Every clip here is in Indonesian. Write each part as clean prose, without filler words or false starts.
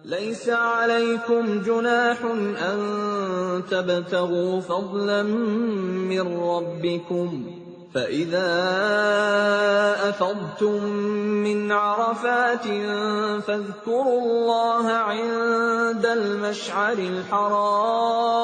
ليس عليكم جناح أن تبتغوا فضلا من ربكم فإذا أفضتم من عرفات فاذكروا الله عند المشعر الحرام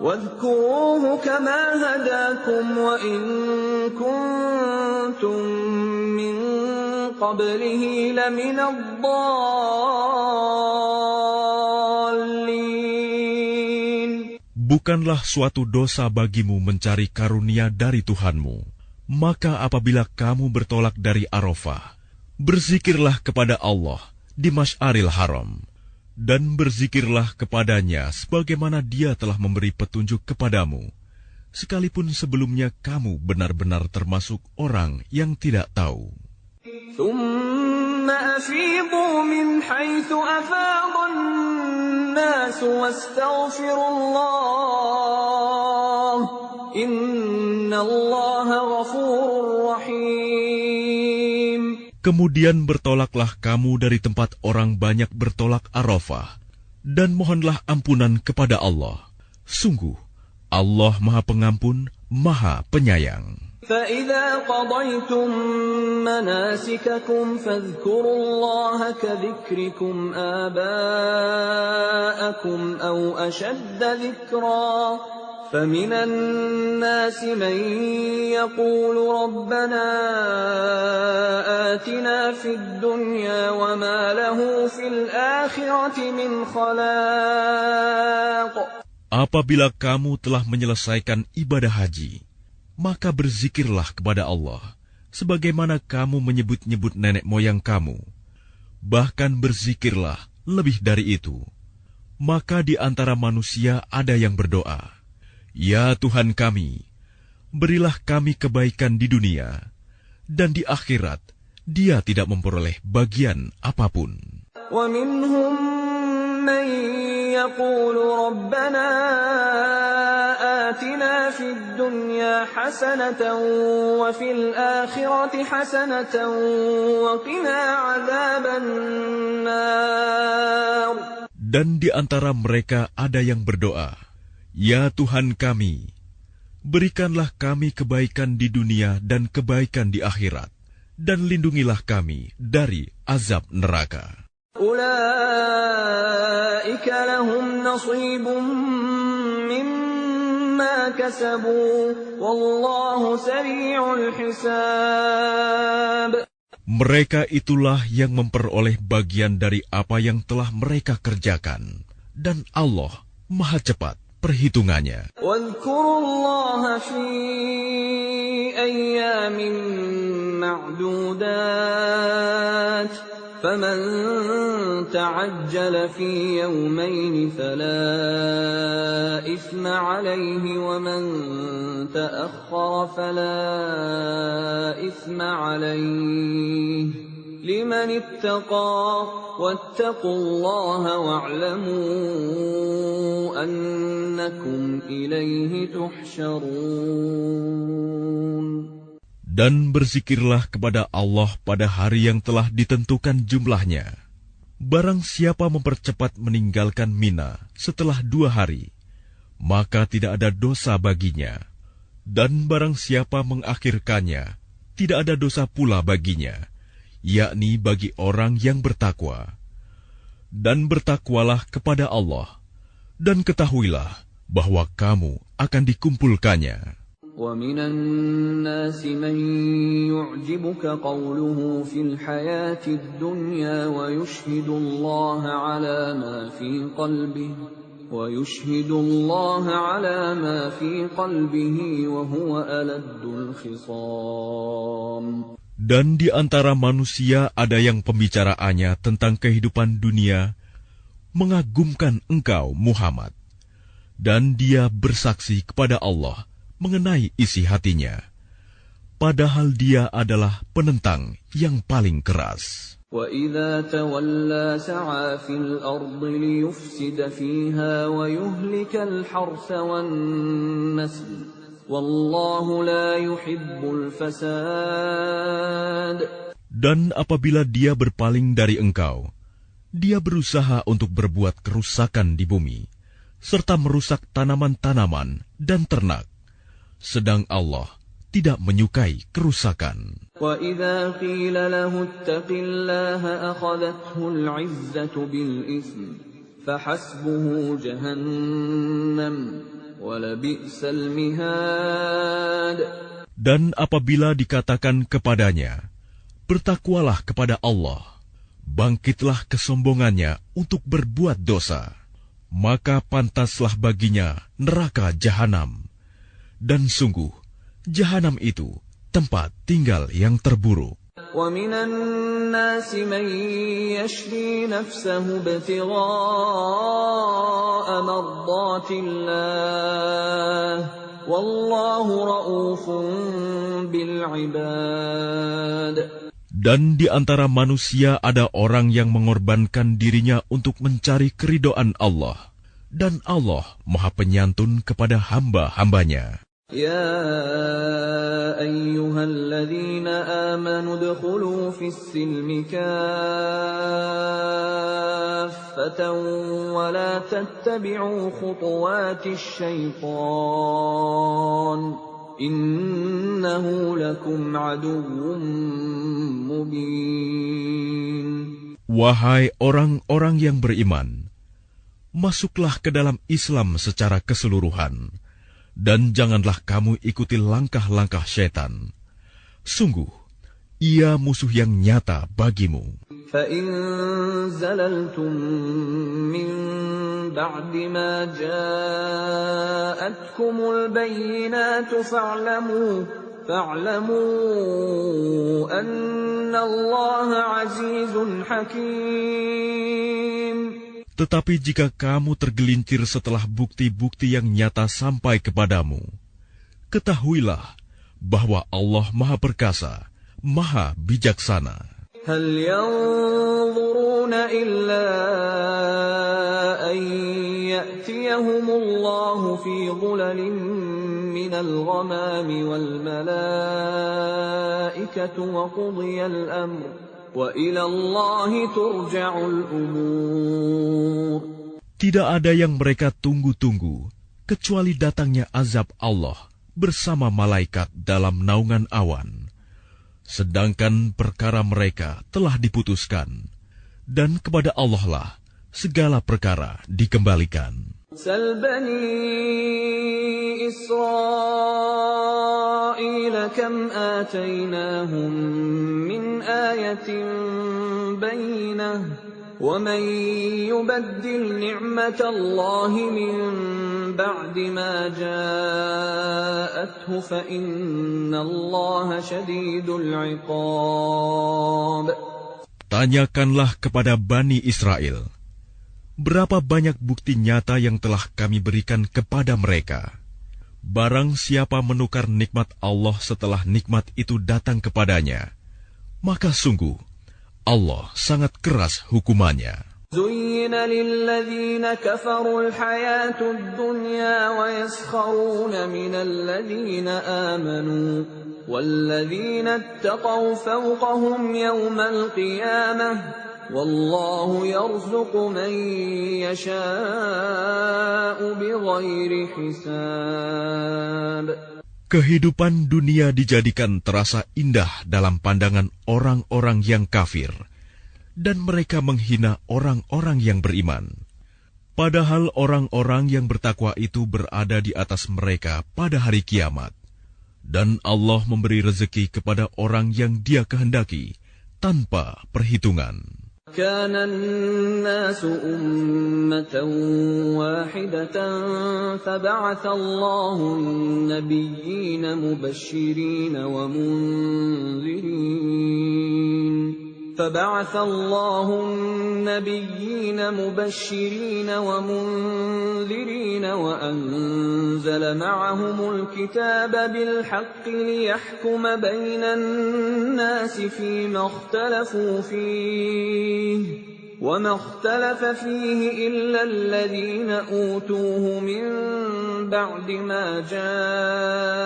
واذكروه كما هداكم وإن كنتم من قبله لمن الضالين. Bukanlah suatu dosa bagimu mencari karunia dari Tuhanmu. Maka apabila kamu bertolak dari Arafah, berzikirlah kepada Allah di Masy'aril Haram, dan berzikirlah kepadanya sebagaimana Dia telah memberi petunjuk kepadamu, sekalipun sebelumnya kamu benar-benar termasuk orang yang tidak tahu. ثم أفيضوا من حيث أفاض الناس واستغفروا الله إن الله غفور رحيم. Kemudian bertolaklah kamu dari tempat orang banyak bertolak Arafah, dan mohonlah ampunan kepada Allah. Sungguh, Allah Maha Pengampun, Maha Penyayang. فَإِذَا قَضَيْتُم مَّنَاسِكَكُمْ فَاذْكُرُوا اللَّهَ كَذِكْرِكُمْ آبَاءَكُمْ أَوْ أَشَدَّ ذِكْرًا فَمِنَ النَّاسِ مَن يَقُولُ رَبَّنَا آتِنَا فِي الدُّنْيَا وَمَا لَهُ فِي الْآخِرَةِ مِنْ خَلَاقٍ. Apabila kamu telah menyelesaikan ibadah haji, maka berzikirlah kepada Allah, sebagaimana kamu menyebut-nyebut nenek moyang kamu. Bahkan berzikirlah lebih dari itu. Maka di antara manusia ada yang berdoa, "Ya Tuhan kami, berilah kami kebaikan di dunia, dan di akhirat Dia tidak memperoleh bagian apapun." وَمِنْهُمْ مَنْ يَقُولُ رَبَّنَا آتِنَا فِي الدُّنْيَا حَسَنَةً وَفِي الْآخِرَةِ حَسَنَةً وَقِنَا عَذَابَ النَّارِ. Dan di antara mereka ada yang berdoa, "Ya Tuhan kami, berikanlah kami kebaikan di dunia dan kebaikan di akhirat, dan lindungilah kami dari azab neraka." أُولَئِكَ لَهُمْ نَصِيبٌ مِّمَّا كَسَبُوا وَاللَّهُ سَرِيعُ الْحِسَابِ. Mereka itulah yang memperoleh bagian dari apa yang telah mereka kerjakan, dan Allah Maha cepat perhitungannya. وَاذْكُرُوا اللَّهَ فِي أَيَّامٍ مَّعْدُودَاتٍ فَمَن تَعَجَّلَ فِي يَوْمَيْنِ فَلَا إِثْمَ عَلَيْهِ وَمَن تَأَخَّرَ فَلَا إِثْمَ عَلَيْهِ لِمَنِ اتَّقَى وَاتَّقُوا اللَّهَ وَاعْلَمُوا أَنَّكُمْ إِلَيْهِ تُحْشَرُونَ. Dan berzikirlah kepada Allah pada hari yang telah ditentukan jumlahnya. Barang siapa mempercepat meninggalkan Mina setelah 2 hari, maka tidak ada dosa baginya. Dan barang siapa mengakhirkannya, tidak ada dosa pula baginya, yakni bagi orang yang bertakwa. Dan bertakwalah kepada Allah, dan ketahuilah bahwa kamu akan dikumpulkannya. وَمِنَ النَّاسِ مَن يُعْجِبُكَ قَوْلُهُ فِي الْحَيَاةِ الدُّنْيَا وَيُشْهِدُ اللَّهَ عَلَى مَا فِي قَلْبِهِ وَهُوَ أَلَدُّ الْخِصَامِ. Dan di antara manusia ada yang pembicaraannya tentang kehidupan dunia mengagumkan engkau, Muhammad, dan dia bersaksi kepada Allah mengenai isi hatinya, padahal dia adalah penentang yang paling keras. وَإِذَا تَوَلَّى سَعَى فِي الْأَرْضِ لِيُفْسِدَ فِيهَا وَيُهْلِكَ الْحَرْثَ وَالنَّسْلَ وَاللَّهُ لَا يُحِبُّ الْفَسَادَ. Dan apabila dia berpaling dari engkau, Dia berusaha untuk berbuat kerusakan di bumi, serta merusak tanaman-tanaman dan ternak. Sedang Allah tidak menyukai kerusakan. وَإِذَا قِيلَ لَهُ اتَّقِ اللَّهَ أَخَذَتْهُ الْعِزَّةُ بِالْإِثْمِ فَحَسْبُهُ جَهَنَّمُ وَلَبِئْسَ الْمِهَادُ. Dan apabila dikatakan kepadanya, bertakwalah kepada Allah, bangkitlah kesombongannya untuk berbuat dosa, maka pantaslah baginya neraka jahanam. Dan sungguh, jahanam itu tempat tinggal yang terburuk. وَمِنَ النَّاسِ مَن يَشْرِي نَفْسَهُ ابْتِغَاءَ مَرْضَاتِ اللَّهِ وَاللَّهُ رَءُوفٌ بِالْعِبَادِ. Dan di antara manusia ada orang yang mengorbankan dirinya untuk mencari keridhaan Allah, dan Allah Maha Penyantun kepada hamba-hambanya. يا أيها الذين آمنوا ادخلوا في السلم كافة ولا تتبعوا خطوات الشيطان إنه لكم عدو مبين. Wahai orang-orang yang beriman, masuklah ke dalam Islam secara keseluruhan, dan janganlah kamu ikuti langkah-langkah syaitan. Sungguh, ia musuh yang nyata bagimu. فَإِن زَلَلْتُم مِّن بَعْدِ مَا جَاءَتْكُمُ الْبَيِّنَاتُ فَاعْلَمُوا أَنَّ اللَّهَ عَزِيزٌ حَكِيمٌ. Tetapi jika kamu tergelincir setelah bukti-bukti yang nyata sampai kepadamu, ketahuilah bahwa Allah Maha Perkasa, Maha Bijaksana. هل ينظرون إلا أن يأتيهم الله في ظلل من الغمام والملائكة وقضي الأمر وإلى الله ترجع الأمور. Tidak ada yang mereka tunggu-tunggu kecuali datangnya azab Allah bersama malaikat dalam naungan awan. Sedangkan perkara mereka telah diputuskan, dan kepada Allah lah segala perkara dikembalikan. سل بني إسرائيل كم آتيناهم من آية بينة ومن يبدل نعمة الله من بعد ما جاءته فإن الله شديد العقاب. Tanyakanlah kepada Bani Israel, berapa banyak bukti nyata yang telah kami berikan kepada mereka. Barang siapa menukar nikmat Allah setelah nikmat itu datang kepadanya, maka sungguh Allah sangat keras hukumannya. زين للذين كفروا الحياة الدنيا ويسخرون من الذين آمنوا والذين اتقوا فوقهم يوم القيامة والله يرزق من يشاء بغير حساب. Kehidupan dunia dijadikan terasa indah dalam pandangan orang-orang yang kafir, dan mereka menghina orang-orang yang beriman. Padahal orang-orang yang bertakwa itu berada di atas mereka pada hari kiamat. Dan Allah memberi rezeki kepada orang yang Dia kehendaki tanpa perhitungan. كان الناس أمة واحدة فبعث الله النبيين مبشرين ومنذرين وأنزل معهم الكتاب بالحق ليحكم بين الناس فيما اختلفوا فيه وما اختلف فيه إلا الذين أوتوه من بعد ما جاءتهم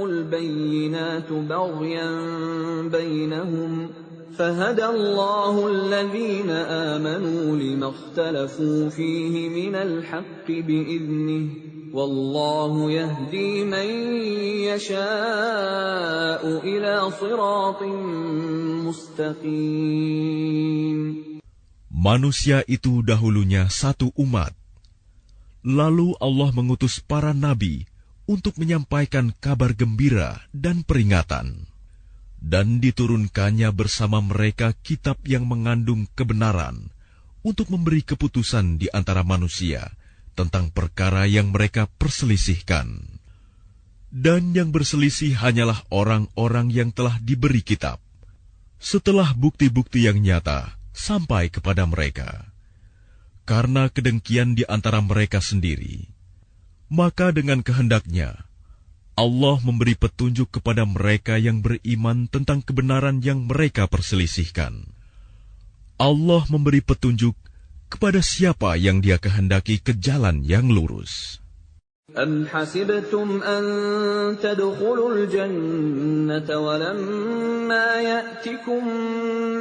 البينات بغيا بينهم فهدى الله الذين آمنوا لما اختلفوا فيه من الحق بإذنه والله يهدي من يشاء إلى صراط مستقيم. Manusia itu dahulunya satu umat. Lalu Allah mengutus para nabi untuk menyampaikan kabar gembira dan peringatan. Dan diturunkannya bersama mereka kitab yang mengandung kebenaran untuk memberi keputusan di antara manusia tentang perkara yang mereka perselisihkan. Dan yang berselisih hanyalah orang-orang yang telah diberi kitab, setelah bukti-bukti yang nyata sampai kepada mereka. Karena kedengkian di antara mereka sendiri, maka dengan kehendaknya Allah memberi petunjuk kepada mereka yang beriman tentang kebenaran yang mereka perselisihkan. Allah memberi petunjuk kepada siapa yang Dia kehendaki ke jalan yang lurus. أَمْ حَسِبْتُمْ أَن تَدْخُلُوا الْجَنَّةَ وَلَمَّا يَأْتِكُم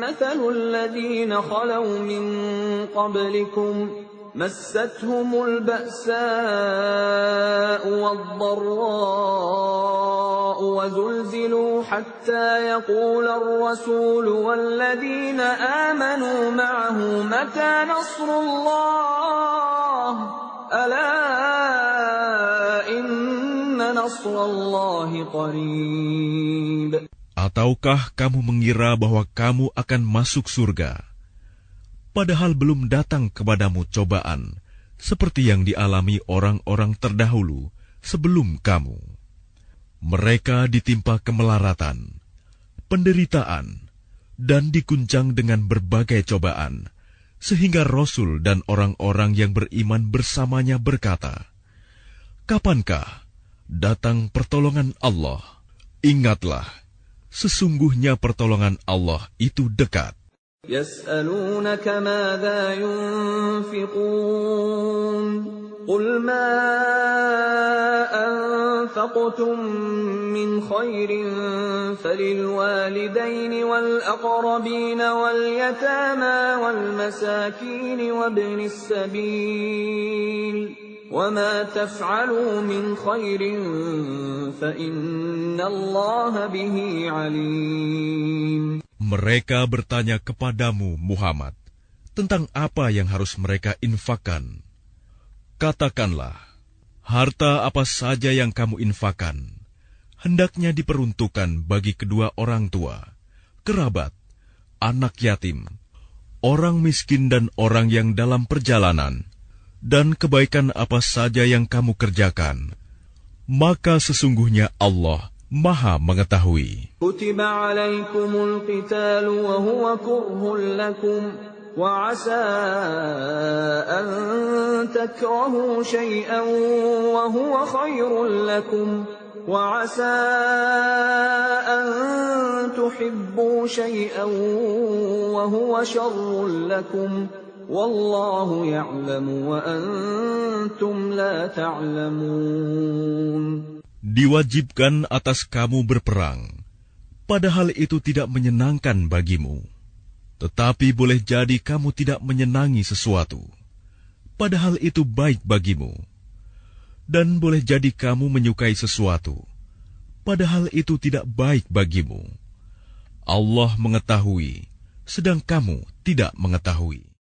مَّثَلُ الَّذِينَ خَلَوْا مِن قَبْلِكُمْ مَسَّتْهُمُ الْبَأْسَاءُ وَالضَّرَّاءُ وَزُلْزِلُوا حَتَّىٰ يَقُولَ الرَّسُولُ وَالَّذِينَ آمَنُوا مَعَهُ مَتَىٰ نَصْرُ اللَّهِ أَلَا إِنَّ نَصْرَ اللَّهِ قَرِيبٌ. Ataukah kamu mengira bahwa kamu akan masuk surga, padahal belum datang kepadamu cobaan seperti yang dialami orang-orang terdahulu sebelum kamu? Mereka ditimpa kemelaratan, penderitaan, dan diguncang dengan berbagai cobaan, sehingga Rasul dan orang-orang yang beriman bersamanya berkata, "Kapankah datang pertolongan Allah?" Ingatlah, sesungguhnya pertolongan Allah itu dekat. يَسْأَلُونَكَ مَاذَا يُنْفِقُونَ قُلْ مَا أَنفَقْتُم مِّنْ خَيْرٍ فَلِلْوَالِدَيْنِ وَالْأَقْرَبِينَ وَالْيَتَامَىٰ وَالْمَسَاكِينِ وَابْنِ السَّبِيلِ وَمَا تَفْعَلُوا مِنْ خَيْرٍ فَإِنَّ اللَّهَ بِهِ عَلِيمٌ. Mereka bertanya kepadamu, Muhammad, tentang apa yang harus mereka infakkan. Katakanlah, harta apa saja yang kamu infakkan, hendaknya diperuntukkan bagi kedua orang tua, kerabat, anak yatim, orang miskin dan orang yang dalam perjalanan, dan kebaikan apa saja yang kamu kerjakan. Maka sesungguhnya Allah Maha mengetahui. كُتِبَ عَلَيْكُمُ الْقِتَالُ وَهُوَ كُرْهٌ لَكُمْ وَعَسَىٰ أَن تَكْرَهُوا شَيْئًا وَهُوَ خَيْرٌ لَكُمْ وَعَسَىٰ أَن تُحِبُّوا شَيْئًا وَهُوَ شَرٌّ لَكُمْ وَاللَّهُ يَعْلَمُ وَأَنتُمْ لَا تَعْلَمُونَ. Diwajibkan atas kamu berperang, padahal itu tidak menyenangkan bagimu. Tetapi boleh jadi kamu tidak menyenangi sesuatu, padahal itu baik bagimu. Dan boleh jadi kamu menyukai sesuatu, padahal itu tidak baik bagimu. Allah mengetahui, sedang kamu tidak mengetahui.